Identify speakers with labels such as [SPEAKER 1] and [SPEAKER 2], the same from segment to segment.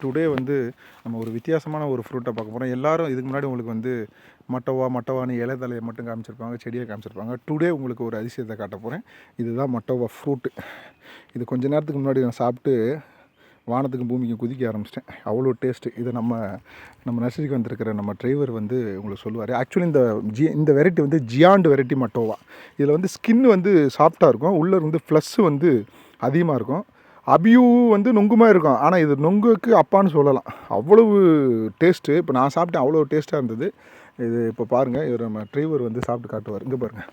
[SPEAKER 1] Today வந்து நம்ம ஒரு வித்தியாசமான ஒரு ஃப்ரூட்டை பார்க்க போகிறோம். எல்லாரும் இதுக்கு முன்னாடி உங்களுக்கு வந்து மட்டோவான்னு இலை தலையை மட்டும் காமிச்சிருப்பாங்க, செடியை காமிச்சிருப்பாங்க. டுடே உங்களுக்கு ஒரு அதிசயத்தை காட்ட போகிறேன். இதுதான் மட்டோவா ஃப்ரூட்டு. இது கொஞ்ச நேரத்துக்கு முன்னாடி நான் சாப்பிட்டு வானத்துக்கும் பூமிக்கும் குதிக்க ஆரம்பிச்சிட்டேன். அவ்வளோ டேஸ்ட்டு. இதை நம்ம நர்சரிக்கு வந்திருக்கிற நம்ம டிரைவர் வந்து உங்களுக்கு சொல்லுவார். ஆக்சுவலி இந்த வெரைட்டி வந்து ஜியாண்டு வெரைட்டி மட்டோவா. இதில் வந்து ஸ்கின் வந்து சாஃப்டாக இருக்கும், உள்ளே இருந்து ஃப்ளஸ்ஸு வந்து அதிகமாக இருக்கும். அபியூ வந்து நொங்குமாக இருக்கும், ஆனால் இது நொங்குக்கு அப்பான்னு சொல்லலாம். அவ்வளவு டேஸ்ட்டு. இப்போ நான் சாப்பிட்டேன், அவ்வளோ டேஸ்ட்டாக இருந்தது. இது இப்போ பாருங்கள், இவர் நம்ம டிரைவர் வந்து சாப்பிட்டு காட்டுவார். இங்கே பாருங்கள்,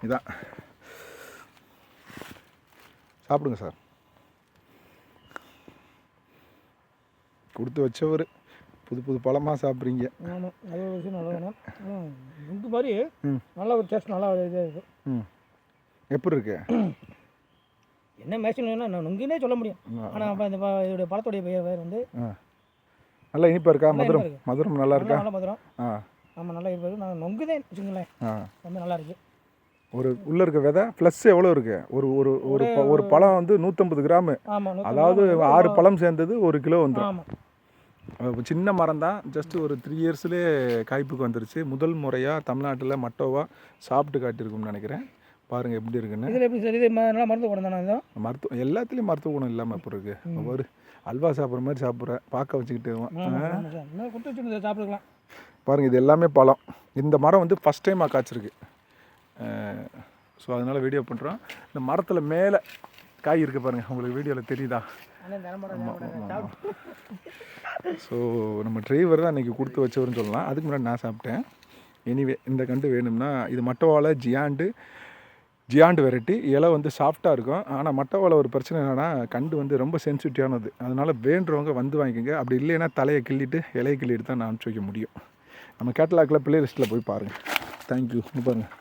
[SPEAKER 1] இதான் சாப்பிடுங்க சார். கொடுத்து வச்சவர் புது பழமாக சாப்பிட்றீங்க.
[SPEAKER 2] ஆமாம், நல்ல ஒரு விஷயம், நல்லா வேணும். நுங்கு மாதிரி நல்லா ஒரு டேஸ்ட், நல்லா இதாக இருக்குது.
[SPEAKER 1] எப்படி இருக்கு?
[SPEAKER 2] என்ன மேக்ஸிமம் வேணால் நான் நுங்குன்னே சொல்ல முடியும். ஆனால் இப்போ இந்த இதோடைய பழத்துடைய பெயர் வந்து
[SPEAKER 1] நல்லா இனிப்பாக இருக்கா? மதுரம் நல்லா இருக்கா?
[SPEAKER 2] நல்லா மதுரம். ஆமாம், நல்லா இனிப்பாக இருக்குது. நான் நொங்குதே வச்சுங்களேன், வந்து நல்லா இருக்குது.
[SPEAKER 1] ஒரு உள்ளே இருக்க விதை ப்ளஸ் எவ்வளோ இருக்குது? ஒரு பழம் வந்து 150 கிராமு.
[SPEAKER 2] ஆமாம்,
[SPEAKER 1] அதாவது 6 பழம் சேர்ந்தது 1 கிலோ வந்துடும். சின்ன மரம் தான், ஜஸ்ட் ஒரு 3 இயர்ஸ்லேயே காய்ப்புக்கு வந்துருச்சு. முதல் முறையாக தமிழ்நாட்டில் மட்டோவா சாப்பிட்டு காட்டியிருக்கும்னு நினைக்கிறேன். பாருங்கள் எப்படி இருக்குன்னு.
[SPEAKER 2] இதில் எப்படி சார், இது நல்லா மருத்துவ குணம் தானே?
[SPEAKER 1] மருத்துவம் எல்லாத்துலேயும் மருத்துவ குணம் இல்லாமல் இப்போ இருக்குது. ஒரு அல்வா சாப்பிட்ற மாதிரி சாப்பிட்றேன், பார்க்க வச்சுக்கிட்டு
[SPEAKER 2] சாப்பிட்டுக்கலாம்.
[SPEAKER 1] பாருங்கள், இது எல்லாமே பழம். இந்த மரம் வந்து ஃபஸ்ட் டைமாக காய்ச்சிருக்கு. ஸோ அதனால் வீடியோ பண்ணுறோம். இந்த மரத்தில் மேலே காய் இருக்குது பாருங்கள், உங்களுக்கு வீடியோவில் தெரியுதா? ஸோ நம்ம டிரைவர் தான் இன்றைக்கி கொடுத்து வச்சவர்னு சொல்லலாம். அதுக்கு முன்னாடி நான் சாப்பிட்டேன். எனிவே இந்த கண்டு வேணும்னா இது மட்டோவாவில் ஜியாண்டு வெரைட்டி. இலை வந்து சாஃப்டாக இருக்கும். ஆனால் மட்டோவாவில் ஒரு பிரச்சனை என்னென்னா, கண்டு வந்து ரொம்ப சென்சிட்டிவானது. அதனால் வேண்டுறவங்க வந்து வாங்கிக்கோங்க. அப்படி இல்லைன்னா தலையை கிள்ளிட்டு இலையை கிள்ளிட்டு தான் நான் அனுப்பிச்சி வைக்க முடியும். நம்ம கேட்டலாக்கில் பிளே லிஸ்ட்டில் போய் பாருங்கள். தேங்க்யூ. பாருங்கள்.